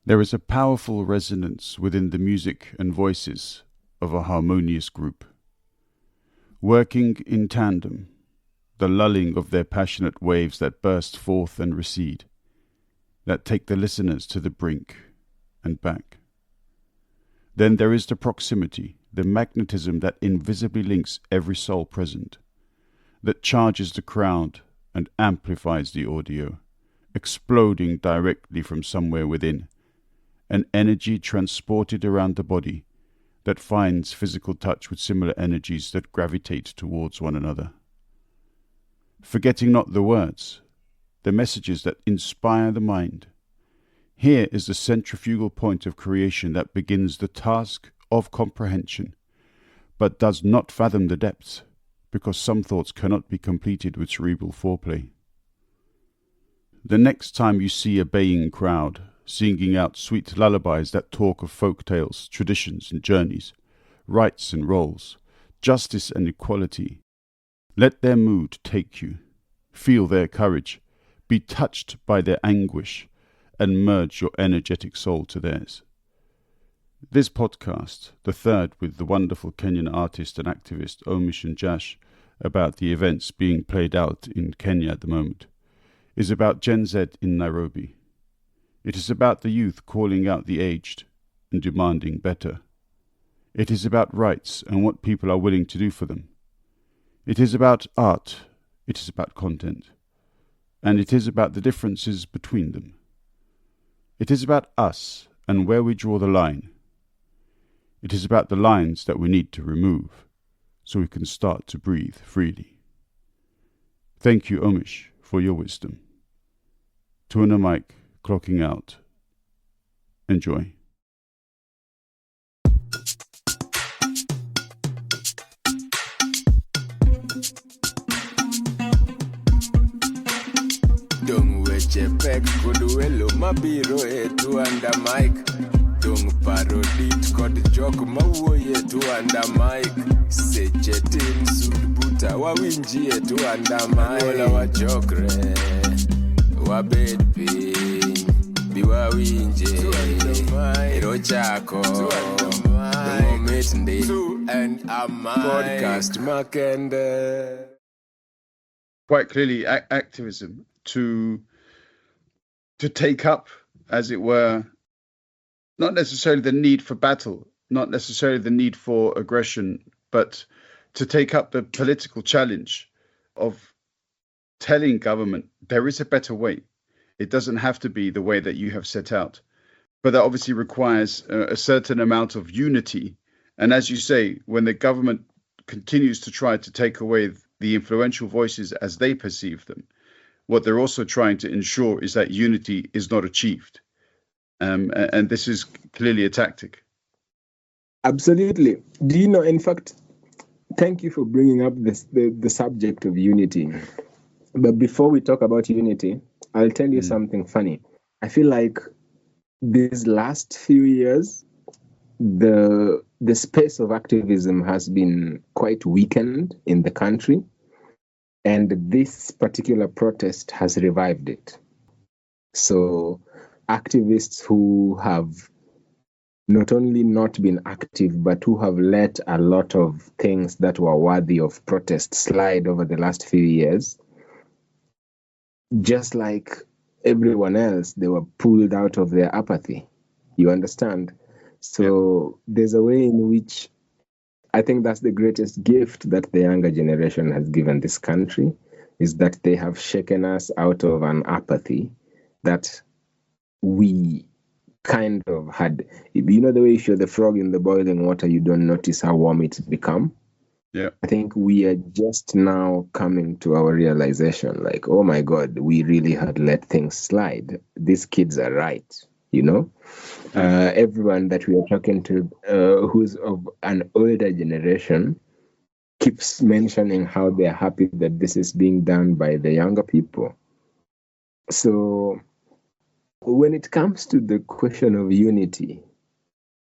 There is a powerful resonance within the music and voices of a harmonious group. Working in tandem, the lulling of their passionate waves that burst forth and recede, that take the listeners to the brink and back. Then there is the proximity, the magnetism that invisibly links every soul present, that charges the crowd and amplifies the audio, exploding directly from somewhere within, an energy transported around the body that finds physical touch with similar energies that gravitate towards one another. Forgetting not the words, the messages that inspire the mind. Here is the centrifugal point of creation that begins the task of comprehension, but does not fathom the depths, because some thoughts cannot be completed with cerebral foreplay. The next time you see a baying crowd, singing out sweet lullabies that talk of folk tales, traditions and journeys, rights and roles, justice and equality, let their mood take you, feel their courage, be touched by their anguish, and merge your energetic soul to theirs. This podcast, the third with the wonderful Kenyan artist and activist Omish Njash about the events being played out in Kenya at the moment, is about GenZ in Nairobi. It is about the youth calling out the aged and demanding better. It is about rights and what people are willing to do for them. It is about art. It is about content. And it is about the differences between them. It is about us and where we draw the line. It is about the lines that we need to remove so we can start to breathe freely. Thank you, Omish, for your wisdom. Tuna Mike, clocking out. Enjoy. Dung weche pek kod welo mabiro e tuanda mic. Dung parodit kod jok mawuoye tuanda mic. Seche tin sud buta wawinji e tuanda mic. Wala wachokre, wabed piny, biwawinje, ero chako, momit ndi, and a mic. Podcast makende. Quite clearly, activism to take up, as it were, not necessarily the need for battle, not necessarily the need for aggression, but to take up the political challenge of telling government there is a better way. It doesn't have to be the way that you have set out. But that obviously requires a certain amount of unity. And as you say, when the government continues to try to take away the influential voices as they perceive them, what they're also trying to ensure is that unity is not achieved. And this is clearly a tactic. Absolutely. Do you know, in fact, thank you for bringing up the subject of unity. But before we talk about unity, I'll tell you something funny. I feel like these last few years, the space of activism has been quite weakened in the country. And this particular protest has revived it. So activists who have not only not been active, but who have let a lot of things that were worthy of protest slide over the last few years, just like everyone else, they were pulled out of their apathy. You understand? So there's a way in which I think that's the greatest gift that the younger generation has given this country, is that they have shaken us out of an apathy that we kind of had. You know the way if you're the frog in the boiling water, you don't notice how warm it's become? Yeah. I think we are just now coming to our realization, like, oh my God, we really had let things slide. These kids are right, you know? Everyone that we are talking to who's of an older generation keeps mentioning how they're happy that this is being done by the younger people. So when it comes to the question of unity,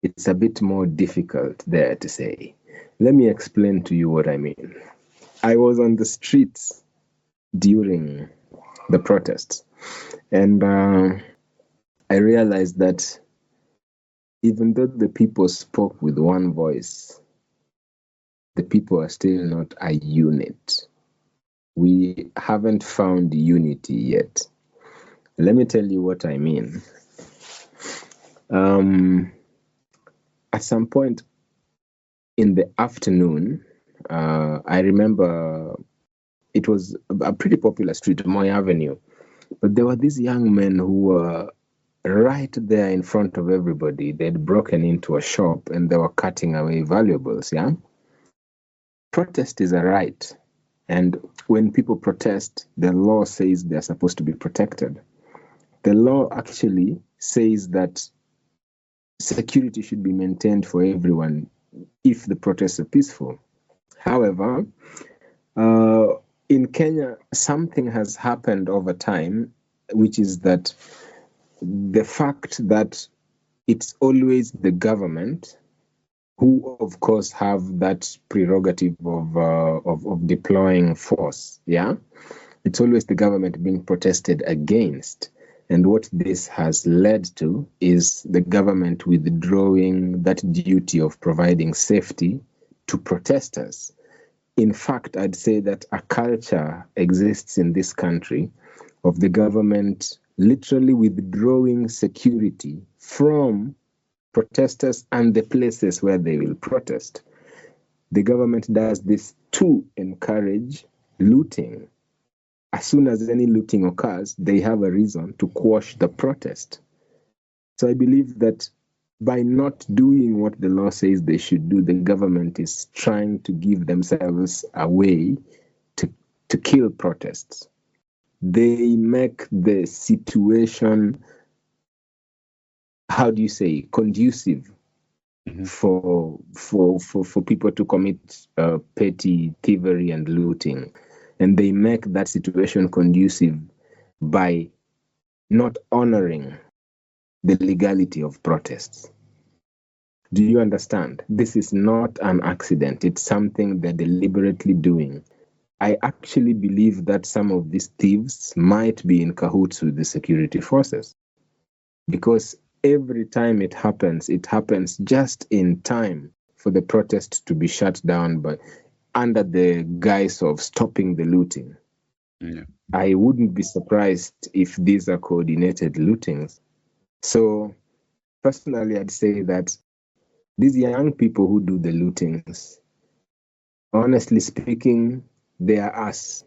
it's a bit more difficult there to say. Let me explain to you what I mean. I was on the streets during the protests, and I realized that even though the people spoke with one voice, the people are still not a unit. We haven't found unity yet. Let me tell you what I mean. At some point in the afternoon, I remember it was a pretty popular street, Moy Avenue, but there were these young men who were right there in front of everybody. They'd broken into a shop and they were cutting away valuables, yeah? Protest is a right. And when people protest, the law says they're supposed to be protected. The law actually says that security should be maintained for everyone if the protests are peaceful. However, in Kenya, something has happened over time, which is that the fact that it's always the government who, of course, have that prerogative of deploying force. Yeah, it's always the government being protested against. And what this has led to is the government withdrawing that duty of providing safety to protesters. In fact, I'd say that a culture exists in this country of the government literally withdrawing security from protesters and the places where they will protest. The government does this to encourage looting. As soon as any looting occurs, they have a reason to quash the protest. So I believe that by not doing what the law says they should do, the government is trying to give themselves a way to kill protests. They make the situation, how do you say, conducive for people to commit petty thievery and looting. And they make that situation conducive by not honoring the legality of protests. Do you understand? This is not an accident. It's something they're deliberately doing. I actually believe that some of these thieves might be in cahoots with the security forces, because every time it happens just in time for the protest to be shut down under the guise of stopping the looting. Yeah. I wouldn't be surprised if these are coordinated lootings. So personally, I'd say that these young people who do the lootings, honestly speaking, they are us.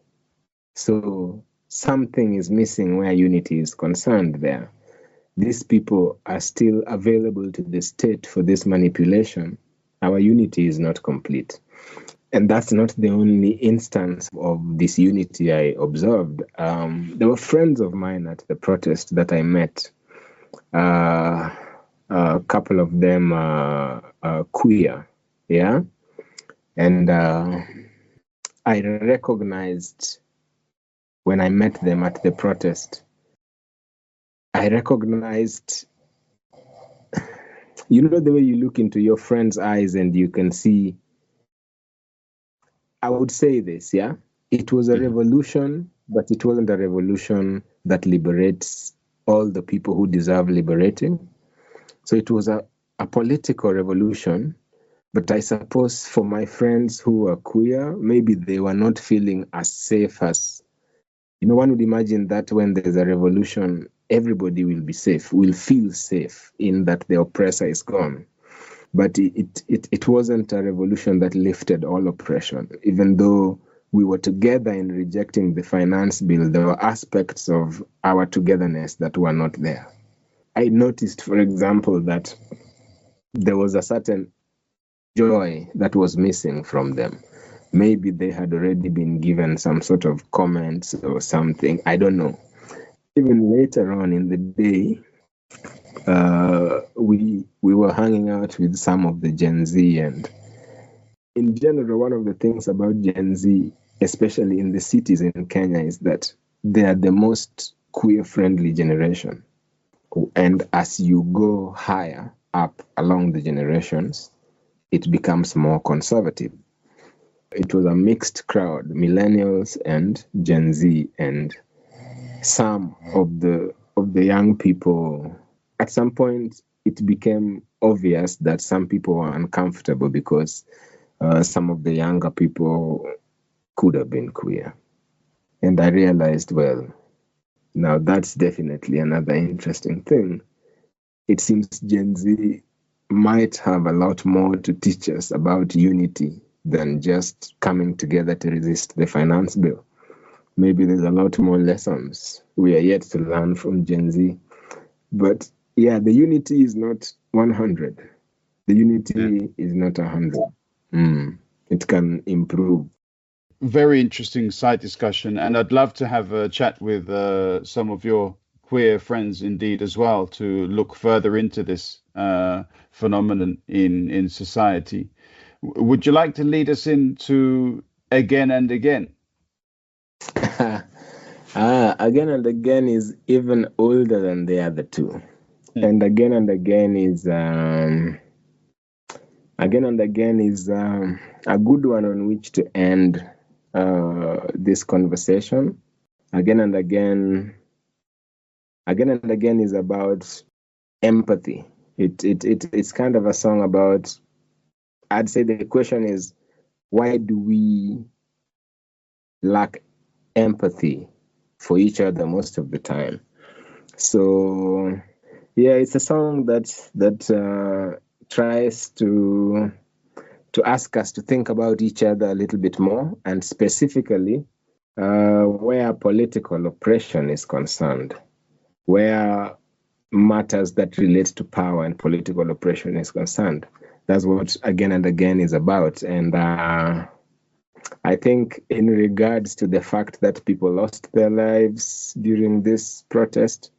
So something is missing where unity is concerned there. These people are still available to the state for this manipulation. Our unity is not complete. And that's not the only instance of disunity I observed. There were friends of mine at the protest that I met. A couple of them queer, yeah? And I recognized when I met them at the protest, I recognized, you know, the way you look into your friend's eyes and you can see, I would say this, yeah? It was a revolution, but it wasn't a revolution that liberates all the people who deserve liberating. So it was a political revolution, but I suppose for my friends who were queer, maybe they were not feeling as safe as, you know, one would imagine that when there's a revolution, everybody will be safe, will feel safe in that the oppressor is gone. But it wasn't a revolution that lifted all oppression. Even though we were together in rejecting the finance bill, there were aspects of our togetherness that were not there. I noticed, for example, that there was a certain joy that was missing from them. Maybe they had already been given some sort of comments or something. I don't know. Even later on in the day, we were hanging out with some of the Gen Z, and in general, one of the things about Gen Z, especially in the cities in Kenya, is that they are the most queer-friendly generation. And as you go higher up along the generations, it becomes more conservative. It was a mixed crowd, millennials and Gen Z, and some of the young people. At some point, it became obvious that some people were uncomfortable because some of the younger people could have been queer. And I realized, well, now that's definitely another interesting thing. It seems Gen Z might have a lot more to teach us about unity than just coming together to resist the finance bill. Maybe there's a lot more lessons we are yet to learn from Gen Z. But yeah, the unity is not 100. The unity is not 100. It can improve. Very interesting side discussion, and I'd love to have a chat with some of your queer friends indeed as well to look further into this phenomenon in society. Would you like to lead us into Again and Again? Again and Again is even older than the other two. And Again and Again is a good one on which to end this conversation. Again and Again is about empathy. It's kind of a song about, I'd say the question is, why do we lack empathy for each other most of the time? So yeah, it's a song that tries to ask us to think about each other a little bit more, and specifically where political oppression is concerned, where matters that relate to power and political oppression is concerned. That's what Again and Again is about. And I think in regards to the fact that people lost their lives during this protest,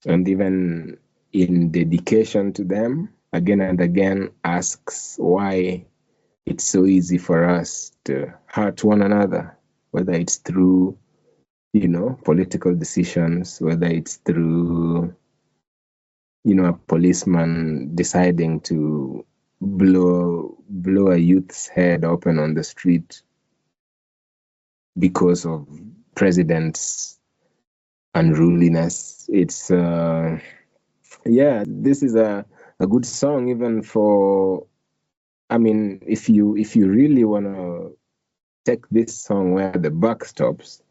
and even in dedication to them, Again and Again asks why it's so easy for us to hurt one another, whether it's through, political decisions, whether it's through, a policeman deciding to blow a youth's head open on the street because of president's unruliness. It's this is a good song even for, if you really want to take this song where the buck stops,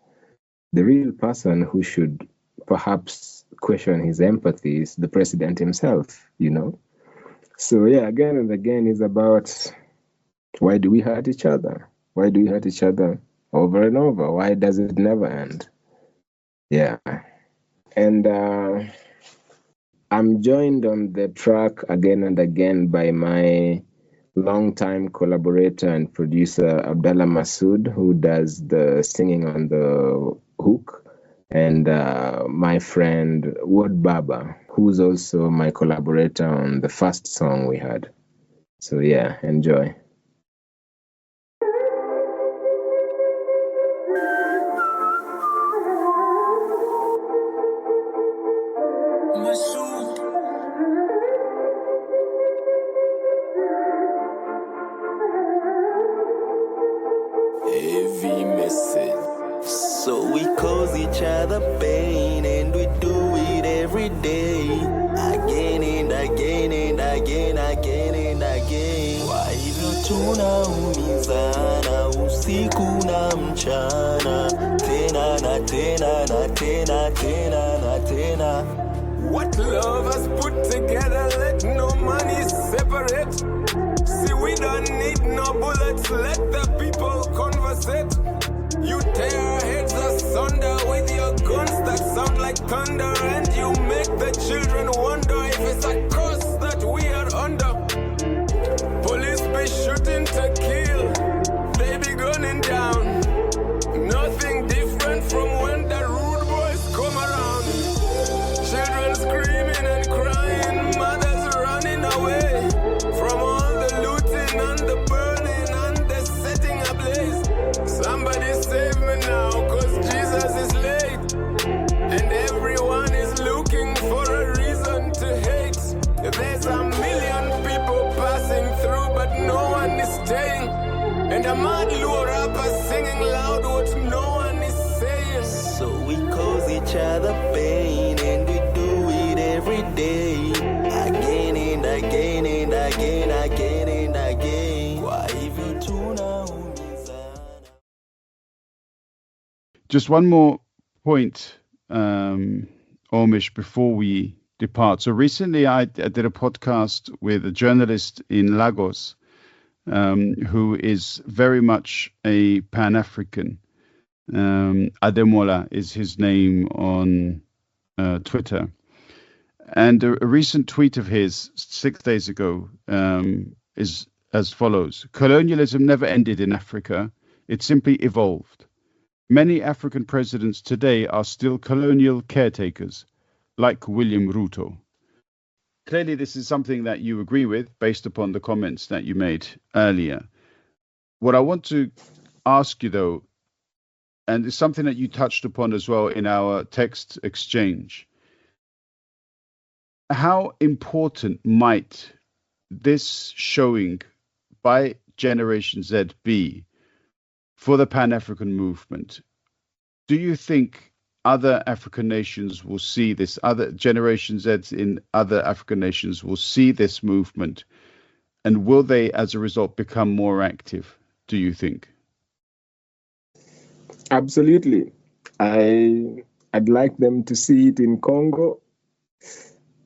the real person who should perhaps question his empathy is the president himself, So yeah, Again and Again is about, why do we hurt each other? Why do we hurt each other over and over? Why does it never end? Yeah. And I'm joined on the track Again and Again by my longtime collaborator and producer, Abdallah Masood, who does the singing on the hook, and my friend Wood Baba, who's also my collaborator on the first song we had. So yeah, enjoy. Heavy message. So we cause each other pain, and we do it every day, again and again and again, again and again. Kwa hivyo tunaumizana usiku na mchana, tena na tena na tena tena na tena. What love has put together, let no money separate. See, we don't need no bullets, let the people conversate. You tear our heads asunder with your guns that sound like thunder, and you make the children wonder if it's a curse that we are under. Police be shooting to kill, they be gunning down. Nothing different from when the rude boys come around. Children screaming and crying, mothers running away from all the looting and the burning and the setting ablaze. Somebody save me now, cause Jesus is late, and everyone is looking for a reason to hate. There's a million people passing through, but no one is staying, and a mad lure rapper singing loud what no one is saying. So we cause each other pain, and we do it every day, again Just one more point, Omish, before we depart. So recently I did a podcast with a journalist in Lagos who is very much a Pan-African. Ademola is his name on Twitter. And a recent tweet of his 6 days ago is as follows. Colonialism never ended in Africa. It simply evolved. Many African presidents today are still colonial caretakers, like William Ruto. Clearly, this is something that you agree with based upon the comments that you made earlier. What I want to ask you, though, and it's something that you touched upon as well in our text exchange, how important might this showing by Generation Z be for the Pan-African movement? Do you think other African nations will see this, other Generation Zs in other African nations will see this movement, and will they, as a result, become more active, do you think? Absolutely. I'd like them to see it in Congo.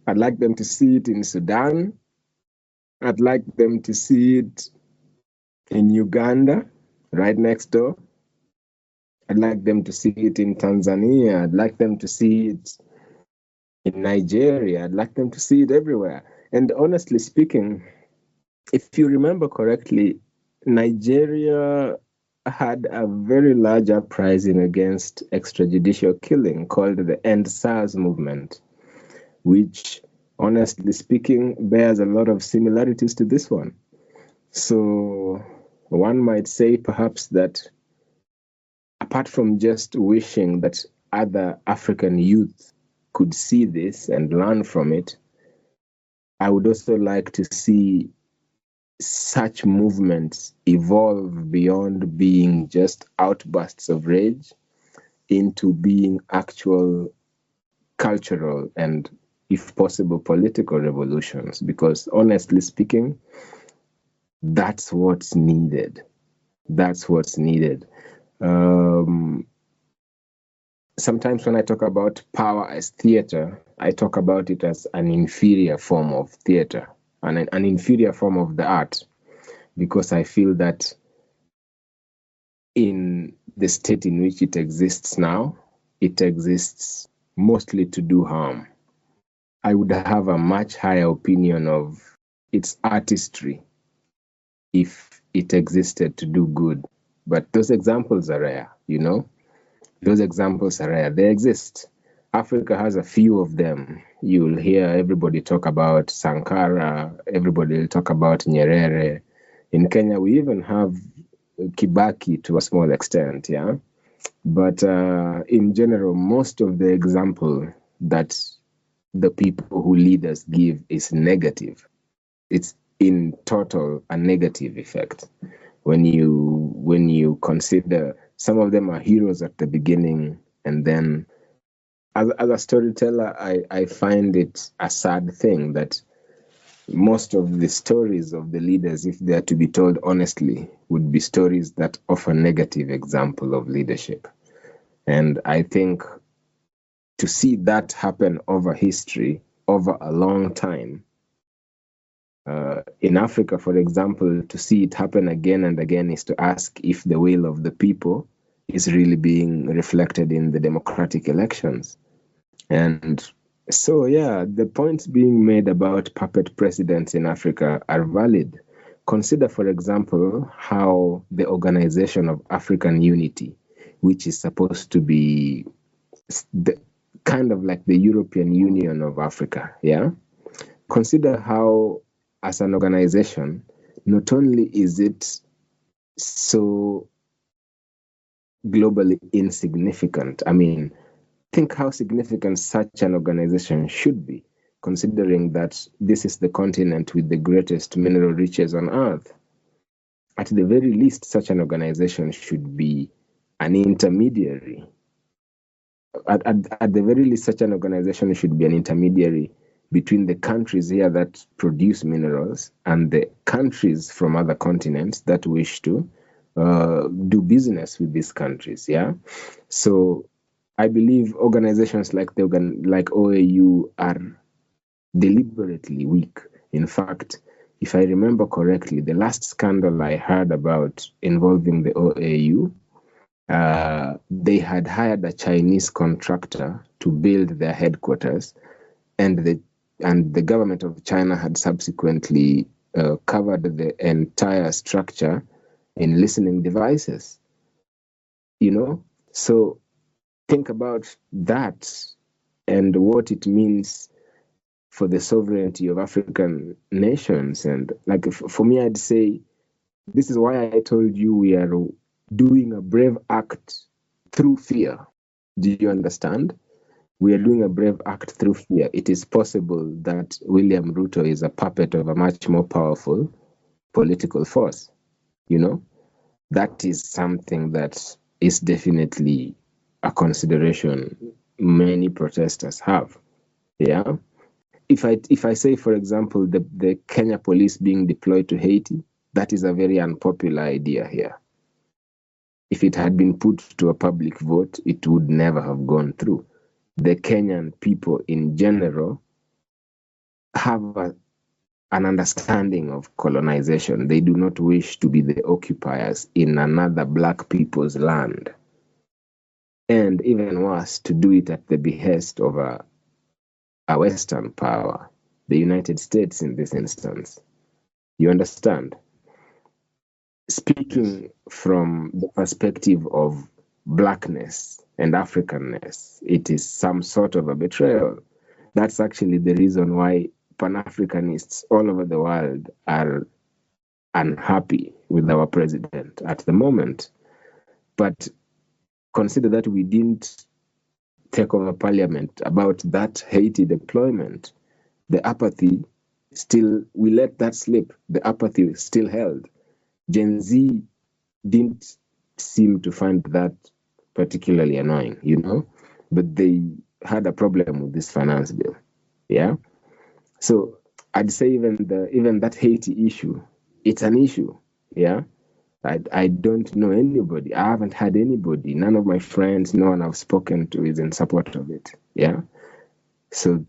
I'd like them to see it in Sudan. I'd like them to see it in Uganda, right next door. I'd like them to see it in Tanzania. I'd like them to see it in Nigeria. I'd like them to see it everywhere. And honestly speaking, if you remember correctly, Nigeria had a very large uprising against extrajudicial killing called the End SARS movement, which, honestly speaking, bears a lot of similarities to this one. So one might say perhaps that apart from just wishing that other African youth could see this and learn from it, I would also like to see such movements evolve beyond being just outbursts of rage into being actual cultural and, if possible, political revolutions. Because honestly speaking, that's what's needed. That's what's needed. Sometimes when I talk about power as theater, I talk about it as an inferior form of theater, and an inferior form of the art, because I feel that in the state in which it exists now, it exists mostly to do harm. I would have a much higher opinion of its artistry if it existed to do good. But those examples are rare, you know? Those examples are rare. They exist. Africa has a few of them. You'll hear everybody talk about Sankara, everybody will talk about Nyerere. In Kenya, we even have Kibaki to a small extent, yeah? But in general, most of the example that the people who lead us give is negative. It's in total a negative effect. When you consider some of them are heroes at the beginning, and then as a storyteller, I find it a sad thing that most of the stories of the leaders, if they are to be told honestly, would be stories that offer negative example of leadership. And I think to see that happen over history, over a long time, in Africa, for example, to see it happen again and again is to ask if the will of the people is really being reflected in the democratic elections. And so, yeah, the points being made about puppet presidents in Africa are valid. Consider, for example, how the Organization of African Unity, which is supposed to be kind of like the European Union of Africa, yeah? Consider how, as an organization, not only is it so globally insignificant, I mean, think how significant such an organization should be, considering that this is the continent with the greatest mineral riches on earth. At the very least, such an organization should be an intermediary. At the very least, such an organization should be an intermediary between the countries here that produce minerals and the countries from other continents that wish to do business with these countries. Yeah. So I believe organizations like like OAU are deliberately weak. In fact, if I remember correctly, the last scandal I heard about involving the OAU, they had hired a Chinese contractor to build their headquarters, and the government of China had subsequently covered the entire structure in listening devices. So think about that and what it means for the sovereignty of African nations. And like for me, I'd say this is why I told you we are doing a brave act through fear. Do you understand? We are doing a brave act through fear. It is possible that William Ruto is a puppet of a much more powerful political force. That is something that is definitely a consideration many protesters have. Yeah. If I say, for example, the Kenya police being deployed to Haiti, that is a very unpopular idea here. If it had been put to a public vote, it would never have gone through. The Kenyan people in general have an understanding of colonization. They do not wish to be the occupiers in another black people's land. And even worse, to do it at the behest of a Western power, the United States in this instance. You understand? Speaking from the perspective of blackness and Africanness, it is some sort of a betrayal. That's actually the reason why Pan-Africanists all over the world are unhappy with our president at the moment. But consider that we didn't take over parliament about that Haiti deployment. The apathy we let that slip. The apathy still held. GenZ didn't seem to find that particularly annoying, but they had a problem with this finance bill. Yeah. So I'd say even that Haiti issue, it's an issue. Yeah. I don't know anybody. I haven't had anybody. None of my friends, no one I've spoken to is in support of it. Yeah. So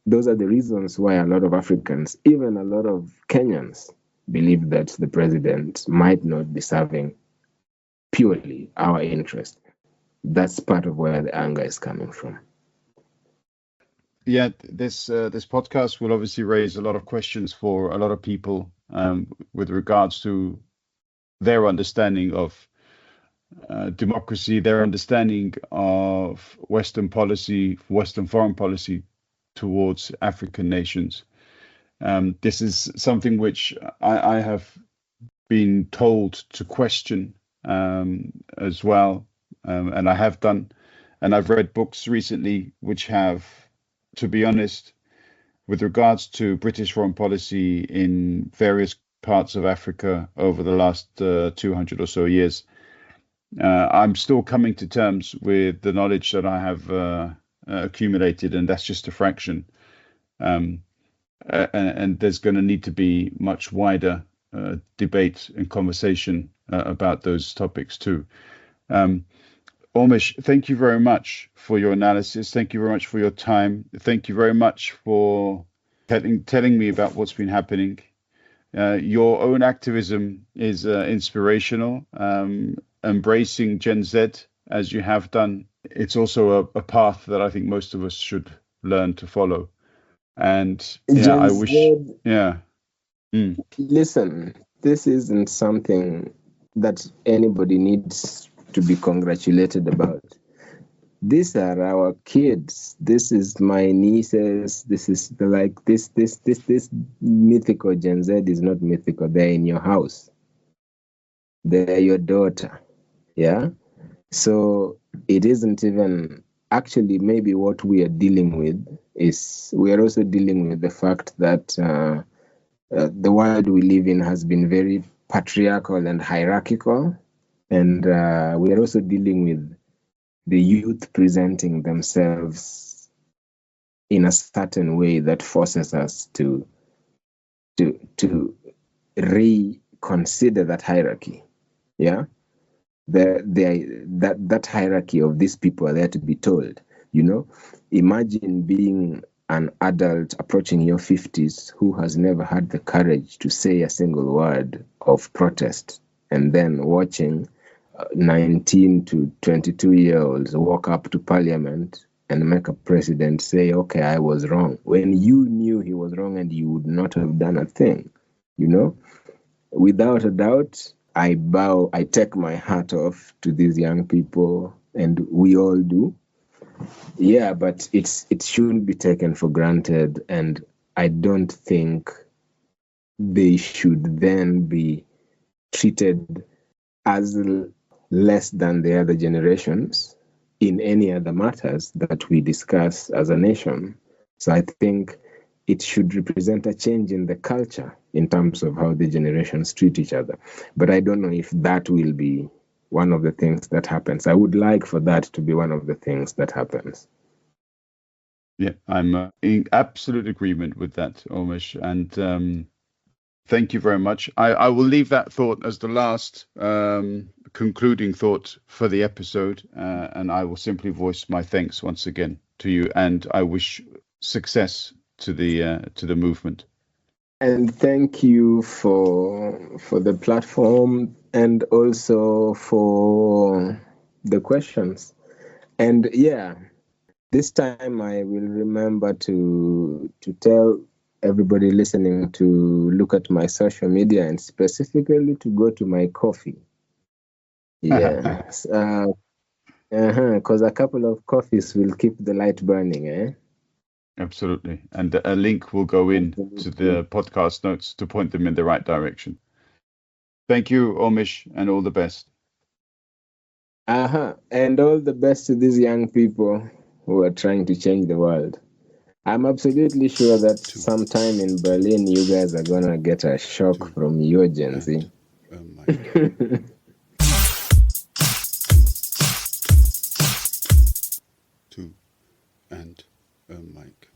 those are the reasons why a lot of Africans, even a lot of Kenyans, believe that the president might not be serving purely our interest. That's part of where the anger is coming from. Yeah, this podcast will obviously raise a lot of questions for a lot of people with regards to their understanding of democracy, their understanding of Western policy, Western foreign policy towards African nations. This is something which I have been told to question as well, and I have done, and I've read books recently which have, to be honest, with regards to British foreign policy in various parts of Africa over the last 200 or so years, I'm still coming to terms with the knowledge that I have accumulated, and that's just a fraction. And there's going to need to be much wider debate and conversation about those topics too. Omish, thank you very much for your analysis. Thank you very much for your time. Thank you very much for telling me about what's been happening. Your own activism is inspirational. Embracing GenZ as you have done, it's also a path that I think most of us should learn to follow. And yeah, I wish. Yeah. Listen, this isn't something that anybody needs to be congratulated about. These are our kids. This is my nieces. This is this mythical GenZ is not mythical. They're in your house. They're your daughter. Yeah. So it isn't even actually maybe what we are dealing with is we are also dealing with the fact that the world we live in has been very patriarchal and hierarchical. And we are also dealing with the youth presenting themselves in a certain way that forces us to reconsider that hierarchy. Yeah, that hierarchy of these people are there to be told. Imagine being an adult approaching your 50s who has never had the courage to say a single word of protest, and then watching 19 to 22-year-olds walk up to parliament and make a president say, okay, I was wrong, when you knew he was wrong and you would not have done a thing. Without a doubt, I take my hat off to these young people, and we all do. Yeah, but it shouldn't be taken for granted, and I don't think they should then be treated as less than the other generations in any other matters that we discuss as a nation. So I think it should represent a change in the culture in terms of how the generations treat each other. But I don't know if that will be one of the things that happens. I would like for that to be one of the things that happens. Yeah, I'm in absolute agreement with that, Omish. And thank you very much. I will leave that thought as the last concluding thought for the episode. And I will simply voice my thanks once again to you. And I wish success to the movement. And thank you for the platform, and also for the questions. And yeah, this time I will remember to tell everybody listening to look at my social media, and specifically to go to my coffee. Yes. Because a couple of coffees will keep the light burning, eh? Absolutely. And a link will go in to the podcast notes to point them in the right direction. Thank you, Omish, and all the best. And all the best to these young people who are trying to change the world. I'm absolutely sure that sometime in Berlin, you guys are gonna get a shock from your Gen Z. Two and a mic.